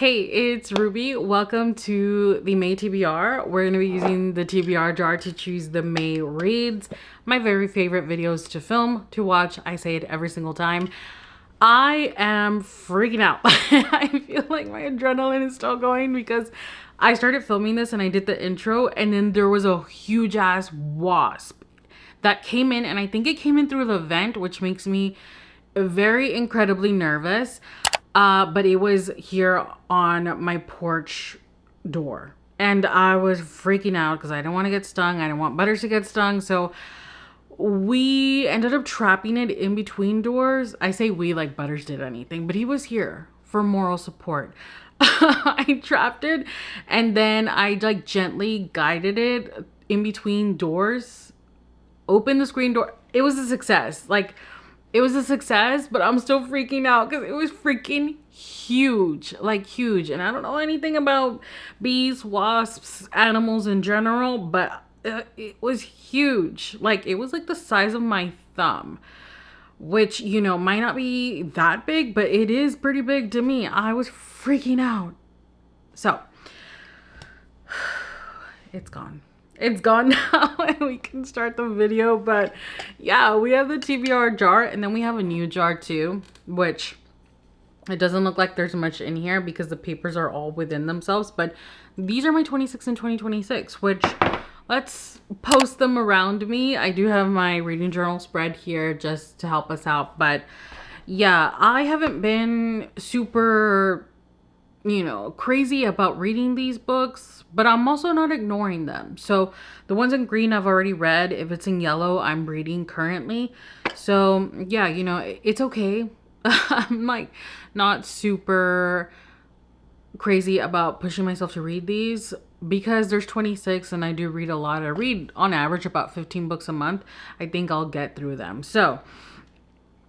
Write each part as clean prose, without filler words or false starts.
Hey, it's Ruby. Welcome to the May TBR. We're going to be using the TBR jar to choose the May reads. My very favorite videos to film, to watch. I say it every single time. I am freaking out. I feel like my adrenaline is still going because I started filming this and I did the intro and then there was a huge ass wasp that came in, and I think it came in through the vent, which makes me very incredibly nervous. But it was here on my porch door. And I was freaking out because I didn't want to get stung. I didn't want Butters to get stung. So we ended up trapping it in between doors. I say we, like Butters did anything, but he was here for moral support. I trapped it and then I like gently guided it in between doors, opened the screen door. It was a success. It was a success, but I'm still freaking out because it was freaking huge, like huge. And I don't know anything about bees, wasps, animals in general, but it was huge. Like it was like the size of my thumb, which, you know, might not be that big, but it is pretty big to me. I was freaking out. So it's gone. It's gone now and we can start the video. But yeah, we have the TBR jar and then we have a new jar too, which it doesn't look like there's much in here because the papers are all within themselves. But these are my 26 and 2026, which let's post them around me. I do have my reading journal spread here just to help us out. But yeah, I haven't been super, you know, crazy about reading these books, but I'm also not ignoring them. So the ones in green I've already read. If it's in yellow, I'm reading currently. So yeah, you know, it's okay. I'm like not super crazy about pushing myself to read these because there's 26 and I do read a lot. I read on average about 15 books a month. I think I'll get through them. So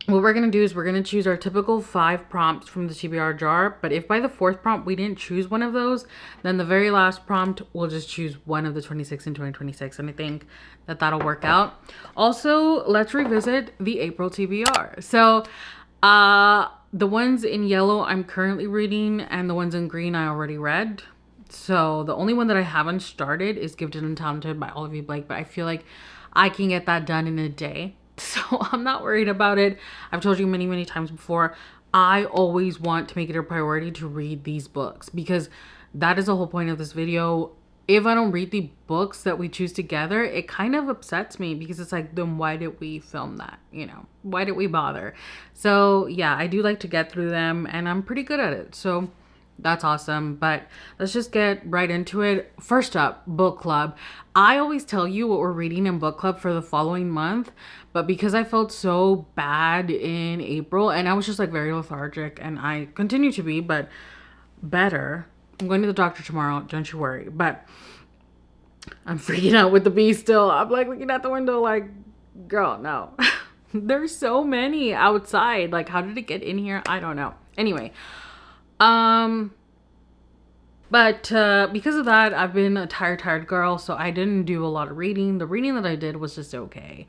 what we're going to do is we're going to choose our typical 5 prompts from the TBR jar. But if by the 4th prompt we didn't choose one of those, then the very last prompt we'll just choose one of the 26 and 2026. And I think that that'll work out. Also, let's revisit the April TBR. So the ones in yellow I'm currently reading and the ones in green I already read. So the only one that I haven't started is Gifted and Talented by Olivia Blake. But I feel like I can get that done in a day. So I'm not worried about it. I've told you many, many times before, I always want to make it a priority to read these books because that is the whole point of this video. If I don't read the books that we choose together, it kind of upsets me because it's like, then why did we film that? You know, why did we bother? So yeah, I do like to get through them and I'm pretty good at it. So that's awesome. But let's just get right into it. First up, book club. I always tell you what we're reading in book club for the following month, but because I felt so bad in April and I was just like very lethargic, and I continue to be, but better. I'm going to the doctor tomorrow, don't you worry. But I'm freaking out with the bee still. I'm like looking at the window like, girl, no. There's so many outside. Like, how did it get in here? I don't know. Anyway, but because of that, I've been a tired girl, so I didn't do a lot of reading. The reading that I did was just okay.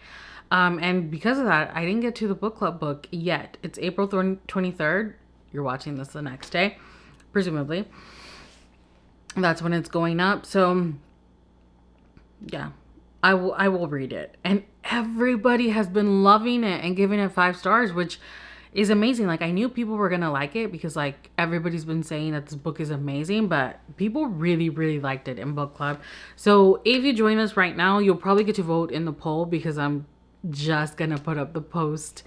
And because of that, I didn't get to the book club book yet. It's April 23rd. You're watching this the next day, presumably. That's when it's going up. So yeah, I will read it. And everybody has been loving it and giving it 5 stars, which is amazing. Like, I knew people were gonna like it because like everybody's been saying that this book is amazing, but people really liked it in book club. So if you join us right now, you'll probably get to vote in the poll because I'm just gonna put up the post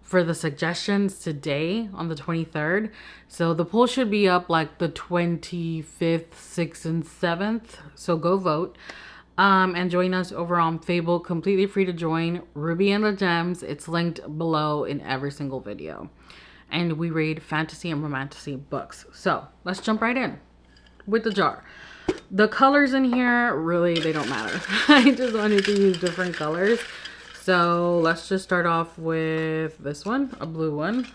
for the suggestions today on the 23rd. So the poll should be up like the 25th, 6th, and 7th. So go vote. And join us over on Fable, completely free to join. Ruby and the Gems, it's linked below in every single video. And we read fantasy and romantasy books. So let's jump right in with the jar. The colors in here, really, they don't matter. I just wanted to use different colors. So let's just start off with this one, a blue one.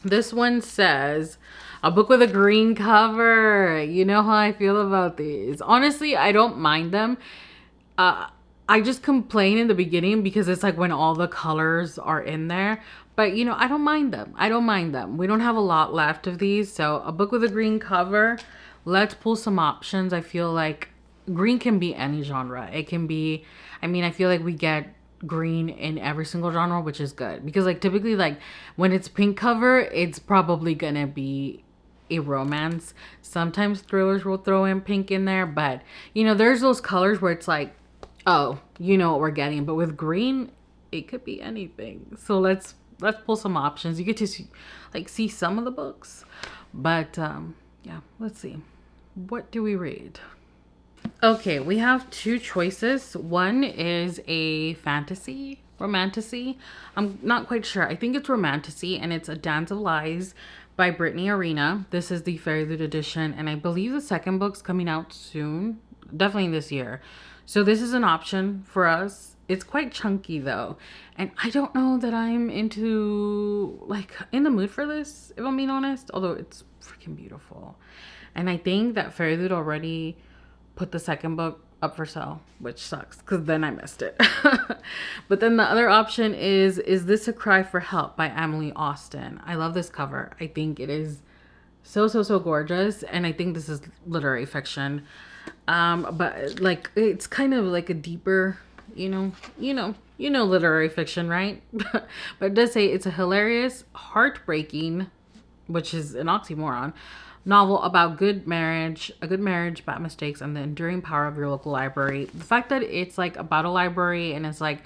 This one says, a book with a green cover. You know how I feel about these. Honestly, I don't mind them. I just complain in the beginning because it's like when all the colors are in there. But, you know, I don't mind them. I don't mind them. We don't have a lot left of these. So a book with a green cover. Let's pull some options. I feel like green can be any genre. It can be, I mean, I feel like we get green in every single genre, which is good. Because, like, typically, like, when it's pink cover, it's probably gonna be a romance. Sometimes thrillers will throw in pink in there. But, you know, there's those colors where it's like, oh, you know what we're getting. But with green, it could be anything. So let's pull some options. You get to see some of the books, but yeah, let's see. What do we read? Okay, we have two choices. One is a fantasy, romantasy. I'm not quite sure. I think it's romantasy, and it's A Dance of Lies by Brittany Arena. This is the Fairy Loot edition, and I believe the second book's coming out soon, definitely this year. So this is an option for us. It's quite chunky though, and I don't know that I'm in the mood for this, if I'm being honest, although it's freaking beautiful. And I think that Fairy Loot already put the second book up for sale, which sucks because then I missed it. But then the other option is This a Cry for Help by Emily Austen. I love this cover. I think it is so gorgeous, and I think this is literary fiction. But like it's kind of like a deeper, literary fiction, right? But it does say it's a hilarious, heartbreaking, which is an oxymoron, novel about a good marriage, bad mistakes, and the enduring power of your local library. The fact that it's like about a library and it's like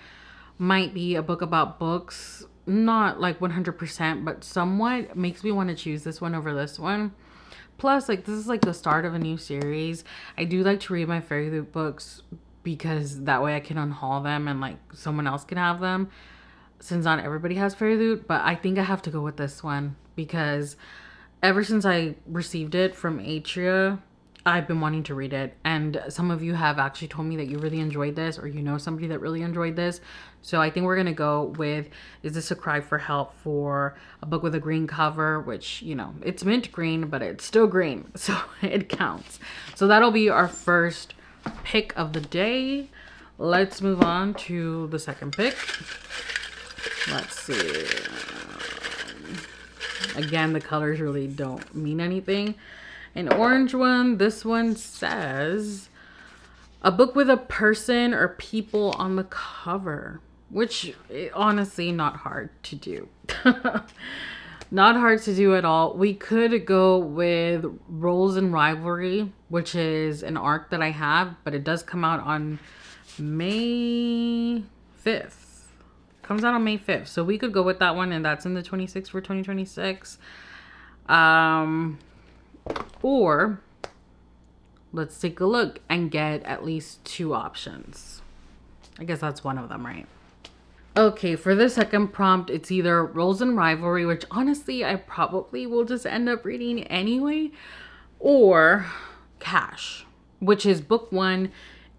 might be a book about books, not like 100%, but somewhat makes me want to choose this one over this one. Plus, like, this is like the start of a new series. I do like to read my Fairy Loot books because that way I can unhaul them and like someone else can have them, since not everybody has Fairy Loot. But I think I have to go with this one because ever since I received it from Atria, I've been wanting to read it. And some of you have actually told me that you really enjoyed this, or you know somebody that really enjoyed this. So I think we're going to go with Is This a Cry for Help, for a book with a green cover, which, you know, it's mint green, but it's still green. So it counts. So that'll be our first pick of the day. Let's move on to the second pick. Let's see. Again, the colors really don't mean anything. An orange one, this one says a book with a person or people on the cover, which honestly not hard to do. Not hard to do at all. We could go with Roles and Rivalry, which is an arc that I have, but it does come out on May 5th. Comes out on May 5th. So we could go with that one, and that's in the 26th for 2026. Or let's take a look and get at least two options. I guess that's one of them, right? Okay, for the second prompt, it's either Roles and Rivalry, which honestly I probably will just end up reading anyway, or Cash, which is book one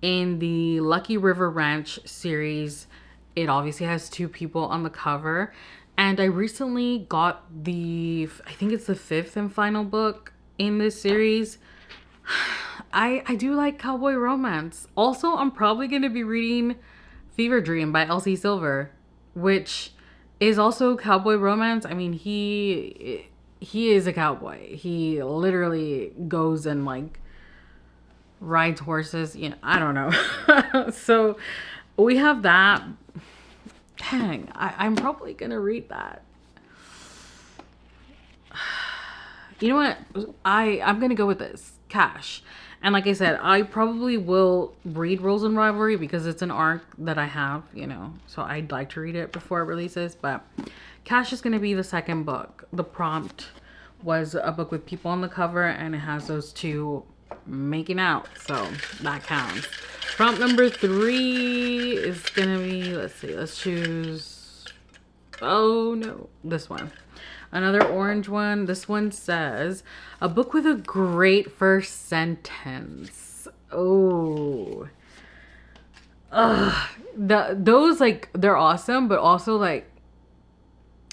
in the Lucky River Ranch series. It obviously has two people on the cover, and I recently got I think it's the fifth and final book in this series. I do like cowboy romance. Also, I'm probably going to be reading Fever Dream by Elsie Silver, which is also cowboy romance. I mean, he is a cowboy. He literally goes and like rides horses. You know, I don't know. So we have that. Dang, I'm probably going to read that. You know what? I'm going to go with this. Cash. And like I said, I probably will read Roles and Rivalry because it's an arc that I have, you know. So I'd like to read it before it releases. But Cash is going to be the second book. The prompt was a book with people on the cover, and it has those two making out. So that counts. Prompt number 3 is going to be, let's see, let's choose, oh no, this one. Another orange one. This one says, a book with a great first sentence. Oh. Those, like, they're awesome, but also, like,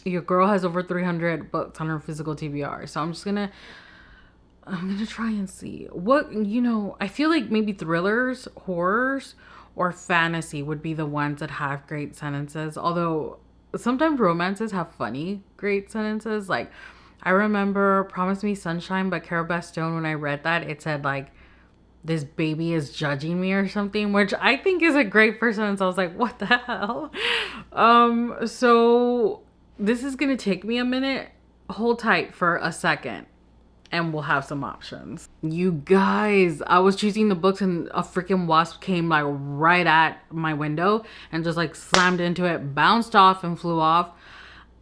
your girl has over 300 books on her physical TBR. So I'm gonna try and see. What, you know, I feel like maybe thrillers, horrors, or fantasy would be the ones that have great sentences. Although sometimes romances have funny, great sentences. Like, I remember Promise Me Sunshine by Carol Bastone. When I read that, it said, like, this baby is judging me or something, which I think is a great first sentence. I was like, what the hell? So this is going to take me a minute. Hold tight for a second and we'll have some options. You guys, I was choosing the books and a freaking wasp came like right at my window and just like slammed into it, bounced off and flew off.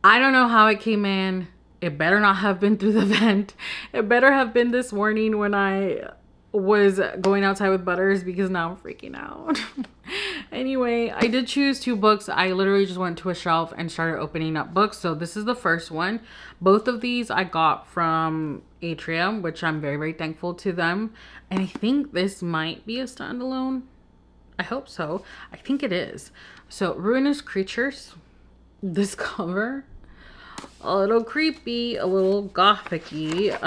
I don't know how it came in. It better not have been through the vent. It better have been this morning when I was going outside with Butters, because now I'm freaking out. Anyway, I did choose 2 books. I literally just went to a shelf and started opening up books. So this is the first one. Both of these I got from Atrium, which I'm very, very thankful to them. And I think this might be a standalone. I hope so. I think it is. So Ruinous Creatures. This cover, a little creepy, a little gothic-y.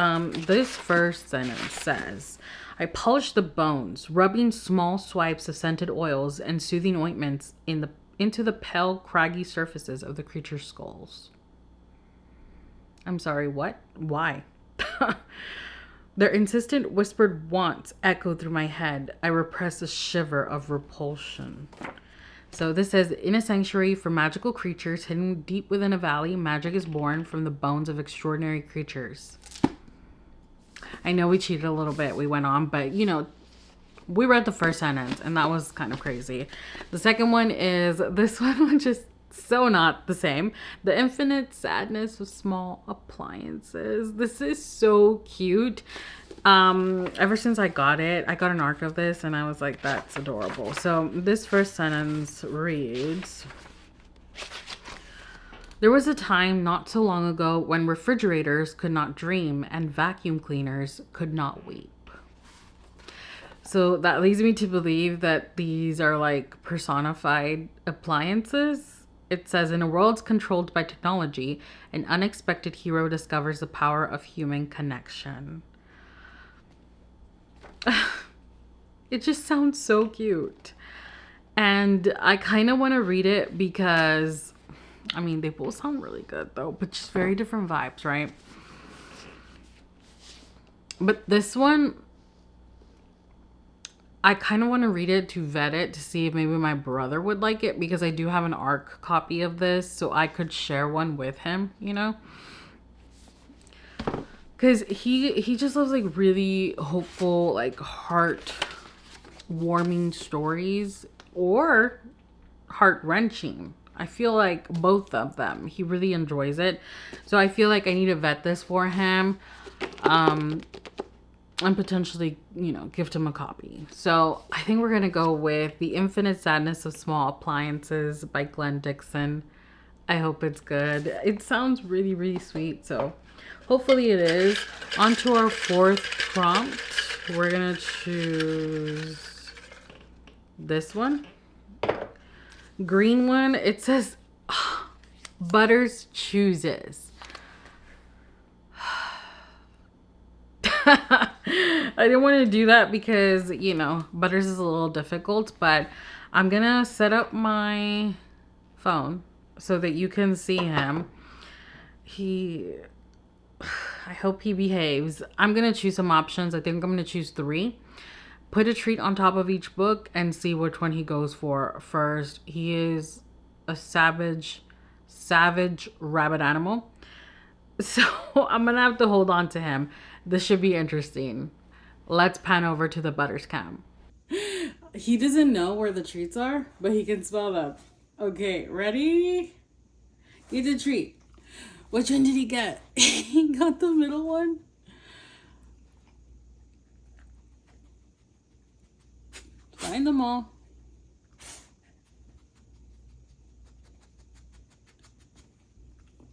This first sentence says, I polish the bones, rubbing small swipes of scented oils and soothing ointments into the pale, craggy surfaces of the creature's skulls. I'm sorry, what? Why? Their insistent whispered wants echoed through my head. I repressed a shiver of repulsion. So this says, in a sanctuary for magical creatures hidden deep within a valley, magic is born from the bones of extraordinary creatures. I know we cheated a little bit. We went on, but you know, we read the first sentence and that was kind of crazy. The second one is this one, which is so not the same. The infinite sadness of small appliances. This is so cute. Ever since I got it, I got an arc of this and I was like, that's adorable. So this first sentence reads, there was a time not so long ago when refrigerators could not dream and vacuum cleaners could not weep. So that leads me to believe that these are like personified appliances. It says, in a world controlled by technology, an unexpected hero discovers the power of human connection. It just sounds so cute. And I kind of want to read it because, I mean, they both sound really good though, but just very different vibes, right? But this one, I kind of want to read it to vet it to see if maybe my brother would like it, because I do have an ARC copy of this, so I could share one with him, you know? Because he just loves like really hopeful, like heart-warming stories, or heart-wrenching. I feel like both of them. He really enjoys it. So I feel like I need to vet this for him. And potentially, you know, gift him a copy. So I think we're going to go with The Infinite Sadness of Small Appliances by Glenn Dixon. I hope it's good. It sounds really, really sweet. So hopefully it is. On to our 4th prompt. We're going to choose this one. Green one. It says, Butters chooses. I didn't want to do that because, you know, Butters is a little difficult, but I'm going to set up my phone so that you can see him. I hope he behaves. I'm going to choose some options. I think I'm going to choose 3. Put a treat on top of each book and see which one he goes for first. He is a savage rabbit animal. So I'm going to have to hold on to him. This should be interesting. Let's pan over to the Butters cam. He doesn't know where the treats are, but he can smell them. Okay, ready? Get the treat. Which one did he get? He got the middle one. Find them all.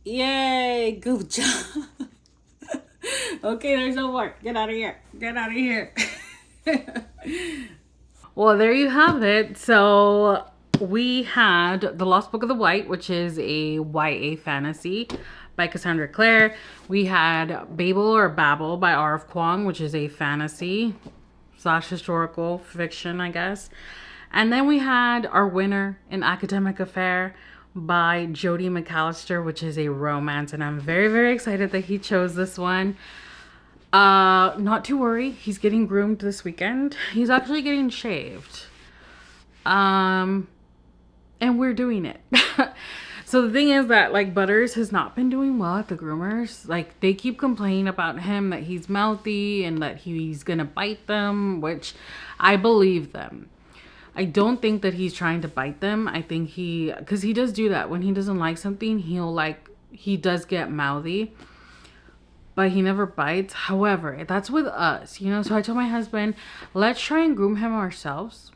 Yay, good job. Okay, there's no more. Get out of here. Get out of here. Well, there you have it. So we had The Lost Book of the White, which is a YA fantasy by Cassandra Clare. We had Babel or Babel by R.F. Kuang, which is a fantasy / historical fiction, I guess. And then we had our winner in Academic Affair, by Jody McAllister, which is a romance, and I'm very, very excited that he chose this one. Not to worry, he's getting groomed this weekend. He's actually getting shaved. And we're doing it. So the thing is that, like, Butters has not been doing well at the groomers. Like, they keep complaining about him that he's mouthy and that he's gonna bite them, which I believe them. I don't think that he's trying to bite them. I think because he does do that. When he doesn't like something, he does get mouthy, but he never bites. However, that's with us, you know? So I told my husband, let's try and groom him ourselves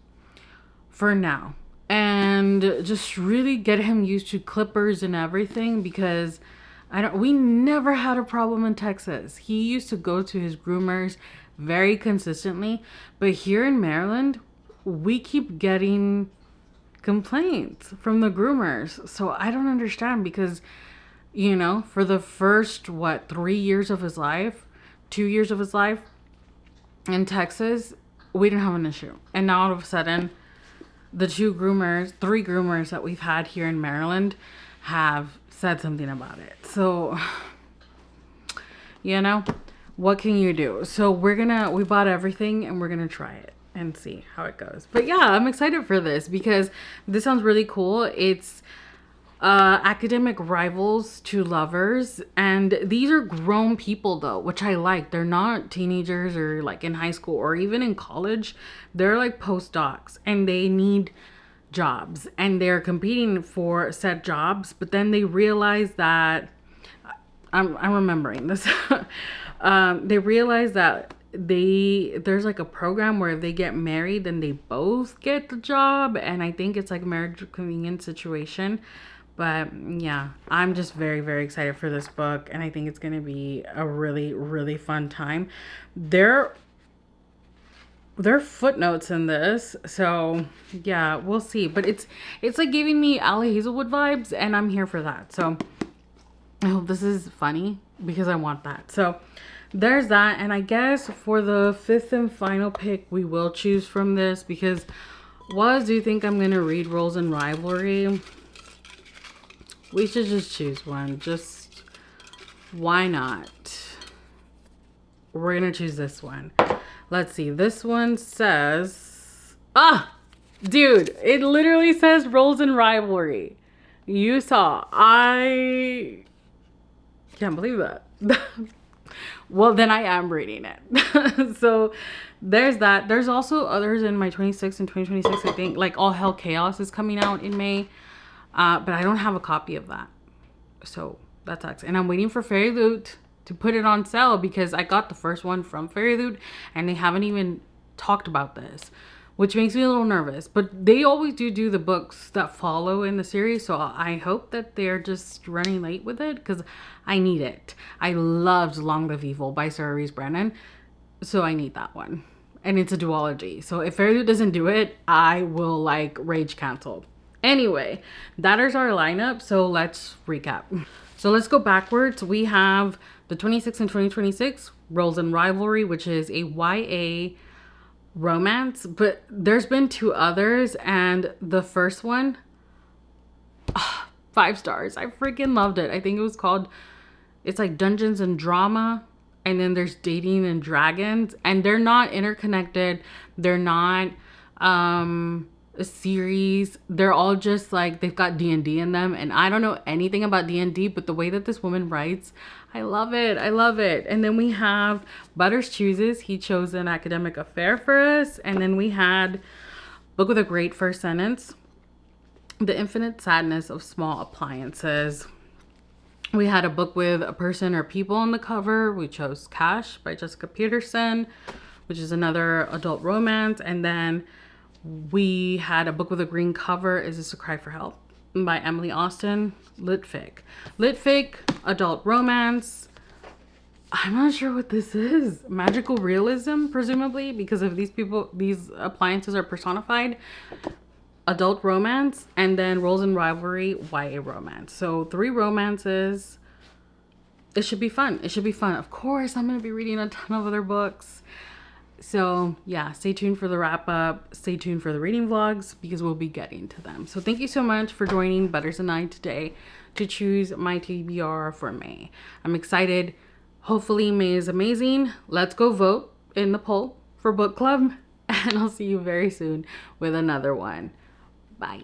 for now. And just really get him used to clippers and everything, because we never had a problem in Texas. He used to go to his groomers very consistently, but here in Maryland, we keep getting complaints from the groomers. So I don't understand, because, you know, for the first, 3 years of his life, 2 years of his life in Texas, we didn't have an issue. And now all of a sudden, the 3 groomers that we've had here in Maryland have said something about it. So, you know, what can you do? So we bought everything and we're gonna try it and see how it goes. But yeah, I'm excited for this because this sounds really cool. It's academic rivals to lovers, and these are grown people though, which I like. They're not teenagers or like in high school or even in college. They're like postdocs and they need jobs and they're competing for said jobs, but then they realize that I'm remembering this. They realize that there's like a program where if they get married then they both get the job, and I think it's like a marriage convenience situation. But yeah, I'm just very, very excited for this book, and I think it's going to be a really, really fun time. There are footnotes in this, so yeah, we'll see. But it's like giving me Allie Hazelwood vibes, and I'm here for that. So I hope this is funny because I want that. So there's that. And I guess for the 5th and final pick, we will choose from this, because do you think I'm going to read Roles and Rivalry? We should just choose one. Just, why not? We're going to choose this one. Let's see. This one says... Dude, it literally says Roles and Rivalry. You saw. I can't believe that. Well, then I am reading it. So there's that. There's also others in my 26 and 2026, I think. Like All Hell Chaos is coming out in May. But I don't have a copy of that. So that sucks. And I'm waiting for Fairy Loot to put it on sale, because I got the first one from Fairy Loot and they haven't even talked about this, which makes me a little nervous. But they always do the books that follow in the series. So I hope that they're just running late with it, because I need it. I loved Long Live Evil by Sarah Reese Brennan. So I need that one. And it's a duology. So if Fairy Loot doesn't do it, I will like rage cancel. Anyway, that is our lineup. So let's recap. So let's go backwards. We have the 26 and 2026 Roles and Rivalry, which is a YA romance, but there's been 2 others, and the first one, 5 stars. I freaking loved it. I think it's like Dungeons and Drama, and then there's Dating and Dragons, and they're not interconnected. They're not a series. They're all just like, they've got D&D in them, and I don't know anything about D&D, but the way that this woman writes, I love it. I love it. And then we have Butters Chooses. He chose An Academic Affair for us. And then we had Book with a Great First Sentence, The Infinite Sadness of Small Appliances. We had a book with a person or people on the cover. We chose Cash by Jessica Peterson, which is another adult romance. And then we had a book with a green cover, Is This a Cry for Help, by Emily Austin. Litfic, adult romance. I'm not sure what this is. Magical realism, presumably, because of these appliances are personified. Adult romance. And then Roles and Rivalry, YA romance. So 3 romances. It should be fun. It should be fun. Of course, I'm going to be reading a ton of other books. So yeah, stay tuned for the wrap up. Stay tuned for the reading vlogs because we'll be getting to them. So thank you so much for joining Butters and I today to choose my TBR for May. I'm excited. Hopefully May is amazing. Let's go vote in the poll for book club. And I'll see you very soon with another one. Bye.